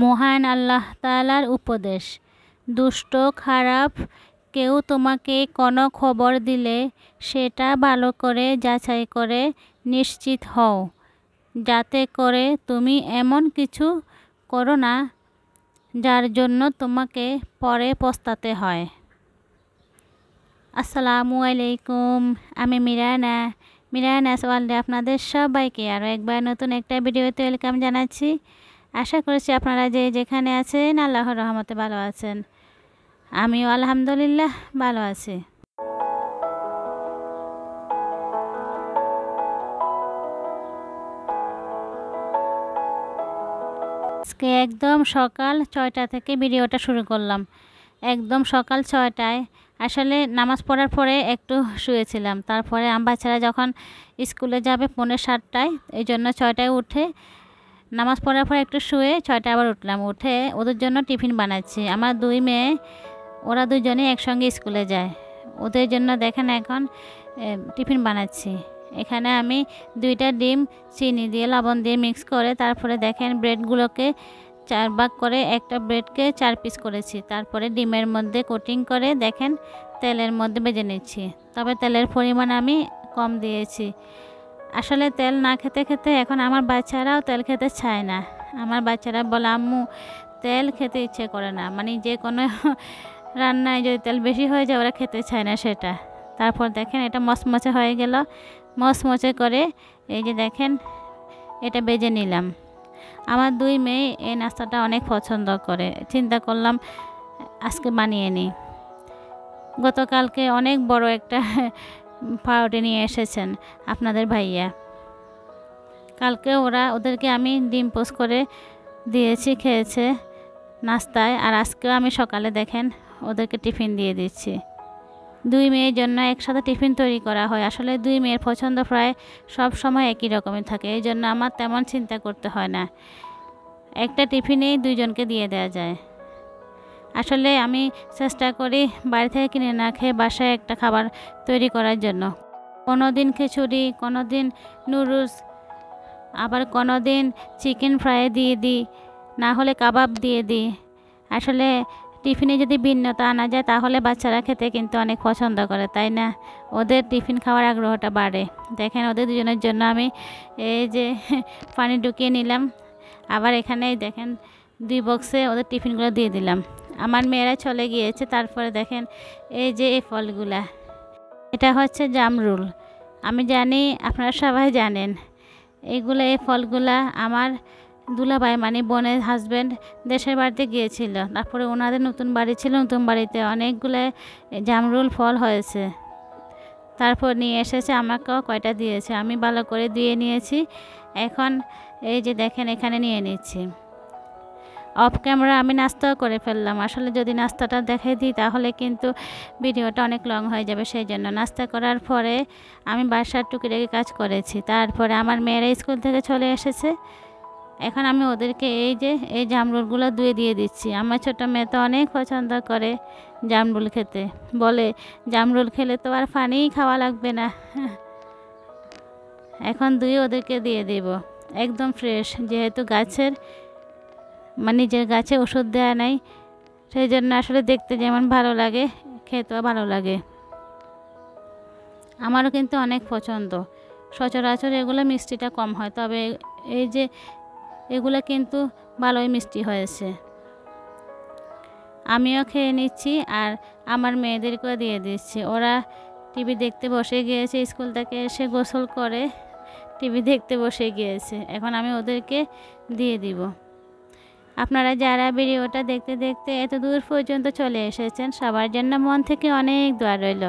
মহান আল্লাহ তাআলার উপদেশ, দুষ্ট খারাপ কেউ তোমাকে কোনো খবর দিলে সেটা ভালো করে যাচাই করে নিশ্চিত হও, যাতে করে তুমি এমন কিছু করো না যার জন্য তোমাকে পরে পস্তাতে হয়। আসসালামু আলাইকুম, আমি মিরানাস ওয়ার্ল্ডে আপনাদের সবাইকে আরও একবার নতুন একটা ভিডিওতে ওয়েলকাম জানাচ্ছি। আশা করছি আপনারা যে যেখানে আছেন আল্লাহর রহমতে ভালো আছেন। আমিও আলহামদুলিল্লাহ ভালো আছি। আজকে একদম সকাল 6টা থেকে ভিডিওটা শুরু করলাম। একদম সকাল 6টায় আসলে নামাজ পড়ার পরে একটু শুয়েছিলাম। তারপরে বাচ্চারা যখন স্কুলে যাবে 6:45, এই জন্য 6টায় উঠে নামাজ পড়ার পর একটু শুয়ে 6টায় আবার উঠলাম। উঠে ওদের জন্য টিফিন বানাচ্ছি। আমার 2 মেয়ে, ওরা দুজনেই একসঙ্গে স্কুলে যায়। ওদের জন্য দেখেন এখন টিফিন বানাচ্ছি। এখানে আমি 2টা ডিম চিনি দিয়ে লবণ দিয়ে মিক্স করে তারপরে দেখেন ব্রেডগুলোকে 4 ভাগ করে একটা ব্রেডকে 4 পিস করেছি। তারপরে ডিমের মধ্যে কোটিং করে দেখেন তেলের মধ্যে ভেজে নিচ্ছি। তবে তেলের পরিমাণ আমি কম দিয়েছি। আসলে তেল না খেতে খেতে এখন আমার বাচ্চারাও তেল খেতে চায় না। আমার বাচ্চারা বলে আম্মু তেল খেতে ইচ্ছে করে না, মানে যে কোনো রান্নায় যদি তেল বেশি হয়ে যায় ওরা খেতে চায় না সেটা। তারপর দেখেন এটা মচমচে হয়ে গেল। মচমচে করে এই যে দেখেন এটা ভেজে নিলাম। আমার 2 মেয়ে এই নাস্তাটা অনেক পছন্দ করে। চিন্তা করলাম আজকে বানিয়ে নিই। গতকালকে অনেক বড় একটা পাউরুটি নিয়ে এসেছেন আপনাদের ভাইয়া। কালকে ওদেরকে আমি ডিম পোস্ট করে দিয়েছি, খেয়েছে নাস্তায়। আর আজকেও আমি সকালে দেখেন ওদেরকে টিফিন দিয়ে দিচ্ছি। 2 মেয়ের জন্য একসাথে টিফিন তৈরি করা হয়। আসলে 2 মেয়ের পছন্দ প্রায় সব সময় একই রকমের থাকে, এই জন্য আমার তেমন চিন্তা করতে হয় না। একটা টিফিনেই 2 জনকে দিয়ে দেওয়া যায়। আসলে আমি চেষ্টা করি বাইরে থেকে কিনে না খেয়ে বাসায় একটা খাবার তৈরি করার জন্য। কোনো দিন খিচুড়ি, কোনো দিন নুডলস, আবার কোনো দিন চিকেন ফ্রাই দিয়ে দিই, না হলে কাবাব দিয়ে দিই। আসলে টিফিনে যদি ভিন্নতা আনা যায় তাহলে বাচ্চারা খেতে কিন্তু অনেক পছন্দ করে, তাই না? ওদের টিফিন খাওয়ার আগ্রহটা বাড়ে। দেখেন ওদের দুজনের জন্য আমি এই যে পানি ঢুকিয়ে নিলাম। আবার এখানে দেখেন 2 বক্সে ওদের টিফিনগুলো দিয়ে দিলাম। আমার মেয়েরা চলে গিয়েছে। তারপরে দেখেন এই যে এই ফলগুলা, এটা হচ্ছে জামরুল। আমি জানি আপনারা সবাই জানেন এই ফলগুলা আমার দুলাভাই মানে বোনের হাজব্যান্ড দেশের বাড়িতে গিয়েছিল। তারপরে ওনাদের নতুন বাড়ি ছিল, নতুন বাড়িতে অনেকগুলো জামরুল ফল হয়েছে। তারপর নিয়ে এসেছে, আমাকেও কয়টা দিয়েছে। আমি ভালো করে ধুয়ে নিয়েছি। এখন এই যে দেখেন এখানে নিয়ে নিচ্ছি। অফ ক্যামেরা আমি নাস্তাও করে ফেললাম। আসলে যদি নাস্তাটা দেখাই দিই তাহলে কিন্তু ভিডিওটা অনেক লং হয়ে যাবে, সেই জন্য নাস্তা করার পরে আমি বাসার টুকিটাকি কাজ করেছি। তারপরে আমার মেয়েরা স্কুল থেকে চলে এসেছে। এখন আমি ওদেরকে এই জামরুলগুলো ধুয়ে দিয়ে দিচ্ছি। আমার ছোটো মেয়ে তো অনেক পছন্দ করে জামরুল খেতে, বলে জামরুল খেলে তো আর পানিই খাওয়া লাগবে না। এখন ধুয়ে ওদেরকে দিয়ে দেব, একদম ফ্রেশ, যেহেতু গাছের নিজের গাছে ওষুধ দেওয়া নাই, সেই জন্য আসলে দেখতে যেমন ভালো লাগে খেতেও ভালো লাগে। আমারও কিন্তু অনেক পছন্দ। সচরাচর এগুলো মিষ্টিটা কম হয়, তবে এই যে এগুলো কিন্তু ভালোই মিষ্টি হয়েছে। আমিও খেয়ে নিচ্ছি আর আমার মেয়েদেরকেও দিয়ে দিচ্ছি। ওরা টিভি দেখতে বসে গিয়েছে, স্কুল থেকে এসে গোসল করে টিভি দেখতে বসে গিয়েছে। এখন আমি ওদেরকে দিয়ে দিব। আপনারা যারা ভিডিওটা দেখতে দেখতে এত দূর পর্যন্ত চলে এসেছেন সবার জন্য মন থেকে অনেক দোয়া রইল।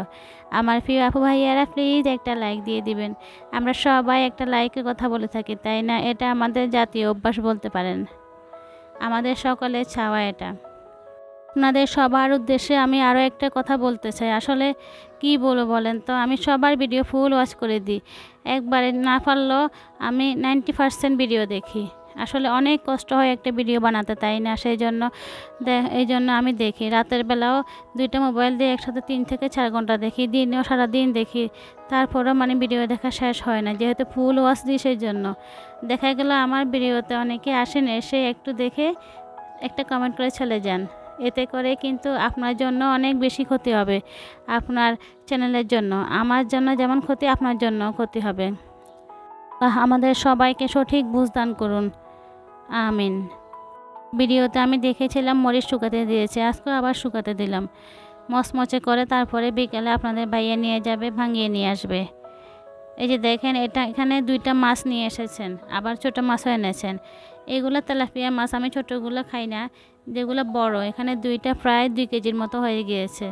আমার প্রিয় আপু ভাইয়ারা প্লিজ একটা লাইক দিয়ে দিবেন। আমরা সবাই একটা লাইকের কথা বলে থাকি, তাই না? এটা আমাদের জাতীয় অভ্যাস বলতে পারেন, আমাদের সকলের ছাওয়া এটা। আপনাদের সবার উদ্দেশ্যে আমি আরও একটা কথা বলতে চাই। আসলে কি বলবো বলেন তো, আমি সবার ভিডিও ফুল ওয়াচ করে দিই। একবারে না পারলেও আমি 90% ভিডিও দেখি। আসলে অনেক কষ্ট হয় একটা ভিডিও বানাতে, তাই না? এই জন্য আমি দেখি। রাতের বেলাও 2টা মোবাইল দিয়ে একসাথে 3 থেকে 4 ঘন্টা দেখি, দিনেও সারাদিন দেখি। তারপরেও ভিডিও দেখা শেষ হয় না, যেহেতু ফুল ওয়াচ দিই। সেই জন্য দেখা গেল আমার ভিডিওতে অনেকে আসেন, এসে একটু দেখে একটা কমেন্ট করে চলে যান। এতে করে কিন্তু আপনার জন্য অনেক বেশি ক্ষতি হবে, আপনার চ্যানেলের জন্য। আমার জন্য যেমন ক্ষতি, আপনার জন্য ক্ষতি হবে। আমাদের সবাইকে সঠিক বুঝদান করুন, আমিন। ভিডিওতে আমি দেখেছিলাম মরিচ শুকাতে দিয়েছে, আজকেও আবার শুকাতে দিলাম মচমচে করে। তারপরে বিকেলে আপনাদের ভাইয়া নিয়ে যাবে, ভাঙিয়ে নিয়ে আসবে। এই যে দেখেন, এখানে 2টা মাছ নিয়ে এসেছেন, আবার ছোট মাছও এনেছেন। এগুলো তেলাপিয়া মাছ, আমি ছোটোগুলো খাই না, যেগুলো বড়। এখানে 2টা প্রায় 2 কেজির মতো হয়ে গিয়েছে।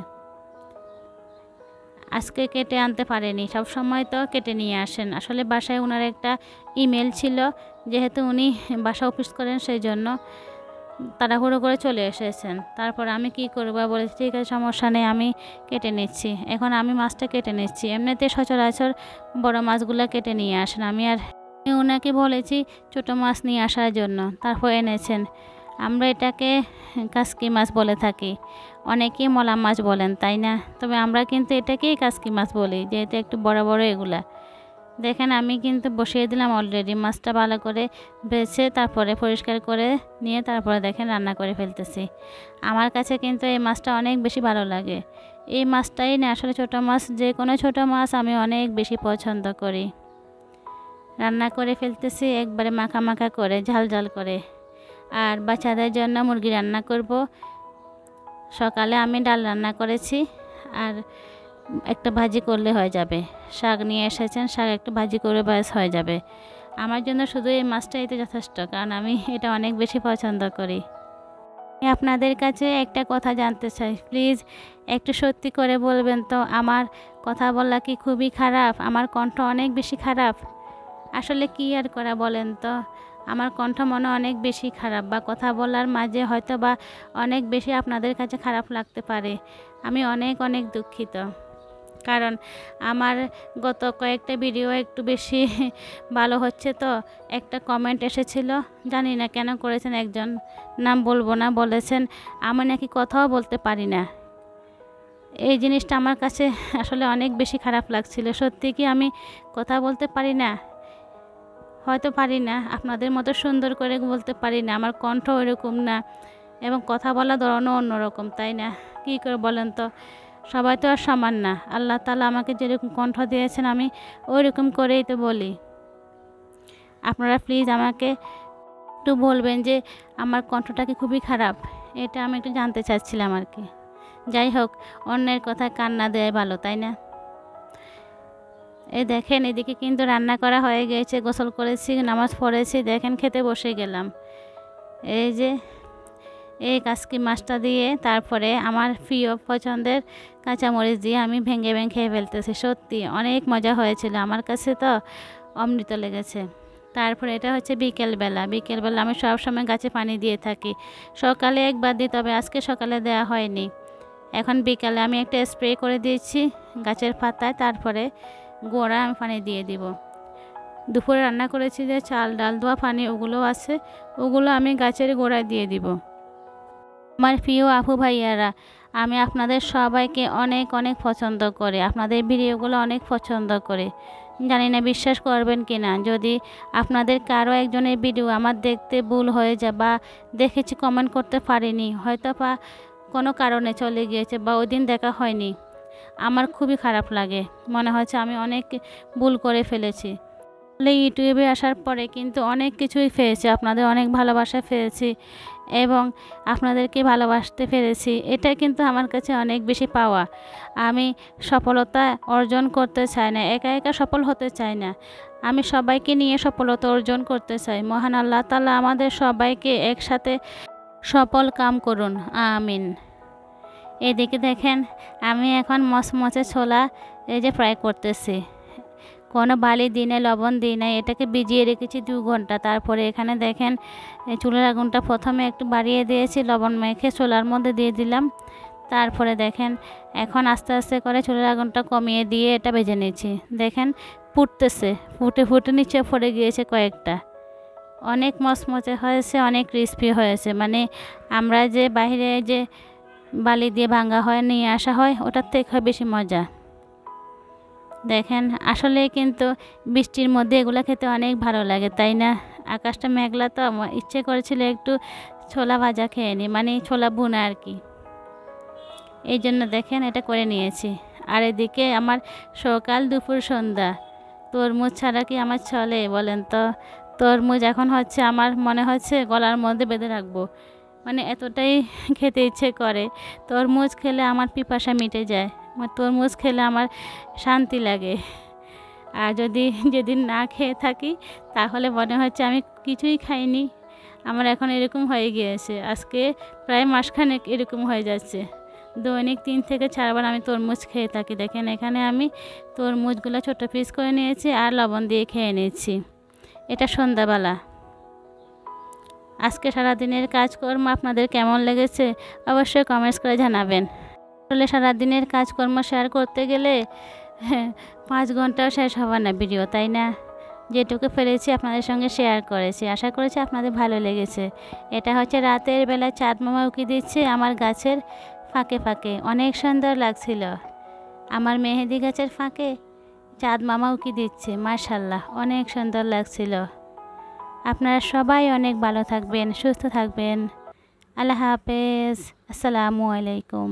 আজকে কেটে আনতে পারেনি, সব সময় তো কেটে নিয়ে আসেন। আসলে বাসায় ওনার একটা ইমেল ছিল, যেহেতু উনি বাসা অফিস করেন, সেই জন্য তাড়াহুড়ো করে চলে এসেছেন। তারপর আমি কি করবো বলেছি, ঠিক আছে সমস্যা নেই, আমি কেটে নিচ্ছি। এখন আমি মাছটা কেটে নিচ্ছি। এমনিতে সচরাচর বড় মাছগুলো কেটে নিয়ে আসেন। আমি ওনাকে বলেছি ছোট মাছ নিয়ে আসার জন্য, তারপর এনেছেন। আমরা এটাকে কাসকি মাছ বলে থাকি, অনেকেই মলা মাছ বলেন, তাই না? তবে আমরা কিন্তু এটাকেই কাসকি মাছ বলি, যেহেতু একটু বড় বড় এগুলা। দেখেন, আমি কিন্তু বসিয়ে দিলাম অলরেডি। মাছটা ভালো করে বেছে তারপরে পরিষ্কার করে নিয়ে তারপরে দেখেন রান্না করে ফেলতেছি। আমার কাছে কিন্তু এই মাছটা অনেক বেশি ভালো লাগে। এই মাছটাই না, আসলে ছোটো মাছ, যে কোনো ছোটো মাছ আমি অনেক বেশি পছন্দ করি। রান্না করে ফেলতেছি একবারে মাখা মাখা করে, ঝাল ঝাল করে। আর বাচ্চাদের জন্য মুরগি রান্না করব। সকালে আমি ডাল রান্না করেছি, আর একটা ভাজি করলে হয়ে যাবে। শাক নিয়ে এসেছেন, শাক একটু ভাজি করে ব্যাস হয়ে যাবে। আমার জন্য শুধু এই মাছটাই তো যথেষ্ট, কারণ আমি এটা অনেক বেশি পছন্দ করি। আপনাদের কাছে একটা কথা জানতে চাই, প্লিজ একটু সত্যি করে বলবেন তো, আমার কথা বলা কি খুবই খারাপ? আমার কণ্ঠ অনেক বেশি খারাপ? আসলে কি আর করা বলেন তো, আমার কণ্ঠ মনে অনেক বেশি খারাপ, বা কথা বলার মাঝে হয়তো বা অনেক বেশি আপনাদের কাছে খারাপ লাগতে পারে। আমি অনেক অনেক দুঃখিত, কারণ আমার গত কয়েকটা ভিডিও একটু বেশি ভালো হচ্ছে। তো একটা কমেন্ট এসেছিল, জানি না কেন করেছেন, একজন, নাম বলবো না, বলেছেন আমি নাকি কথাও বলতে পারি না। এই জিনিসটা আমার কাছে আসলে অনেক বেশি খারাপ লাগছিল। সত্যি কি আমি কথা বলতে পারি না? হয়তো পারি না, আপনাদের মতো সুন্দর করে বলতে পারি না, আমার কণ্ঠ ওইরকম না, এবং কথা বলা ধরনও অন্যরকম, তাই না? কী করে বলেন তো, সবাই তো আর সমান না। আল্লাহ তাআলা আমাকে যেরকম কণ্ঠ দিয়েছেন, আমি ওই রকম করেই তো বলি। আপনারা প্লিজ আমাকে একটু বলবেন যে আমার কণ্ঠটা কি খুবই খারাপ, এটা আমি একটু জানতে চাচ্ছিলাম আর কি। যাই হোক, অন্যের কথা কান না দেয় ভালো, তাই না? এই দেখেন, এদিকে কিন্তু রান্না করা হয়ে গিয়েছে, গোসল করেছি, নামাজ পড়েছি, দেখেন খেতে বসে গেলাম। এই যে এই কাসকি মাছটা দিয়ে, তারপরে আমার প্রিয় পছন্দের কাঁচামরিচ দিয়ে আমি ভেঙে ভেঙে খেয়ে ফেলতেছি। সত্যি অনেক মজা হয়েছিল, আমার কাছে তো অমৃত লেগেছে। তারপরে এটা হচ্ছে বিকেলবেলা। আমি সবসময় গাছে পানি দিয়ে থাকি, সকালে একবার দিই, তবে আজকে সকালে দেওয়া হয়নি। এখন বিকালে আমি একটা স্প্রে করে দিয়েছি গাছের পাতায়, তারপরে গোড়া আমি পানি দিয়ে দিব। দুপুরে রান্না করেছি যে চাল ডাল ধোয়া পানি, ওগুলো আছে, ওগুলো আমি গাছের গোড়ায় দিয়ে দিব। আমার প্রিয় আপু ভাইয়ারা, আমি আপনাদের সবাইকে অনেক অনেক পছন্দ করি, আপনাদের ভিডিওগুলো অনেক পছন্দ করি। জানি না বিশ্বাস করবেন কি না, যদি আপনাদের কারো একজনের ভিডিও আমার দেখতে ভুল হয়ে যায়, বা দেখেছি কমেন্ট করতে পারিনি, হয়তো বা কোনো কারণে চলে গিয়েছে, বা ওই দিন দেখা হয়নি, আমার খুবই খারাপ লাগে। মনে হচ্ছে আমি অনেক ভুল করে ফেলেছি। ইউটিউবে আসার পরে কিন্তু অনেক কিছুই পেয়েছি, আপনাদের অনেক ভালোবাসা পেয়েছি, এবং আপনাদেরকে ভালোবাসতে পেরেছি। এটা কিন্তু আমার কাছে অনেক বেশি পাওয়া। আমি সফলতা অর্জন করতে চাই না, একা একা সফল হতে চাই না, আমি সবাইকে নিয়ে সফলতা অর্জন করতে চাই। মহান আল্লাহ তাআলা আমাদের সবাইকে একসাথে সফল কাম করুন, আমিন। এদিকে দেখেন, আমি এখন মচমচে ছোলা এই যে ফ্রাই করতেছি। কোনো বালি দিনে লবণ দিই নাই, এটাকে ভিজিয়ে রেখেছি 2 ঘন্টা। তারপরে এখানে দেখেন, চুলার আগুনটা প্রথমে একটু বাড়িয়ে দিয়েছি, লবণ মেখে ছোলার মধ্যে দিয়ে দিলাম। তারপরে দেখেন, এখন আস্তে আস্তে করে চুলার আগুনটা কমিয়ে দিয়ে এটা ভেজে নিয়েছি। দেখেন ফুটতেছে, ফুটে ফুটে নিচে পড়ে গিয়েছে কয়েকটা। অনেক মচমচে হয়েছে, অনেক ক্রিস্পি হয়েছে। মানে আমরা যে বাইরে যে বালি দিয়ে ভাঙা হয়, নিয়ে আসা হয়, ওটার থেকে বেশি মজা। দেখেন, আসলে কিন্তু বৃষ্টির মধ্যে এগুলো খেতে অনেক ভালো লাগে, তাই না? আকাশটা মেঘলা, তো ইচ্ছে করেছিল একটু ছোলা ভাজা খেয়ে নিই, মানে ছোলা ভুনা আর কি। এই জন্য দেখেন এটা করে নিয়েছি। আর এদিকে আমার সকাল দুপুর সন্ধ্যা তরমুজ ছাড়া কি আমার চলে বলেন তো? তরমুজ এখন হচ্ছে আমার মনে হচ্ছে গলার মধ্যে বেঁধে রাখবো, মানে এতটাই খেতে ইচ্ছে করে। তরমুজ খেলে আমার পিপাসা মিটে যায়, তরমুজ খেলে আমার শান্তি লাগে। আর যদি যেদিন না খেয়ে থাকি তাহলে মনে হচ্ছে আমি কিছুই খাইনি। আমার এখন এরকম হয়ে গিয়েছে, আজকে প্রায় মাসখানেক এরকম হয়ে যাচ্ছে। দৈনিক 3 থেকে 4 বার আমি তরমুজ খেয়ে থাকি। দেখেন এখানে আমি তরমুজগুলো ছোটো পিস করে নিয়েছি আর লবণ দিয়ে খেয়ে নিয়েছি। এটা সন্ধ্যাবেলা। আজকে সারাদিনের কাজকর্ম আপনাদের কেমন লেগেছে অবশ্যই কমেন্টস করে জানাবেন। আসলে সারাদিনের কাজকর্ম শেয়ার করতে গেলে 5 ঘন্টাও শেষ হবে না ভিডিও, তাই না? যেটুকু পেরেছি আপনাদের সঙ্গে শেয়ার করেছি, আশা করেছি আপনাদের ভালো লেগেছে। এটা হচ্ছে রাতের বেলা চাঁদ মামা উঁকি দিচ্ছে আমার গাছের ফাঁকে ফাঁকে, অনেক সুন্দর লাগছিল। আমার মেহেদি গাছের ফাঁকে চাঁদ মামা উঁকি দিচ্ছে, মাশাআল্লাহ অনেক সুন্দর লাগছিল। আপনারা সবাই অনেক ভালো থাকবেন, সুস্থ থাকবেন। আল্লাহ হাফেজ, আসসালামু আলাইকুম।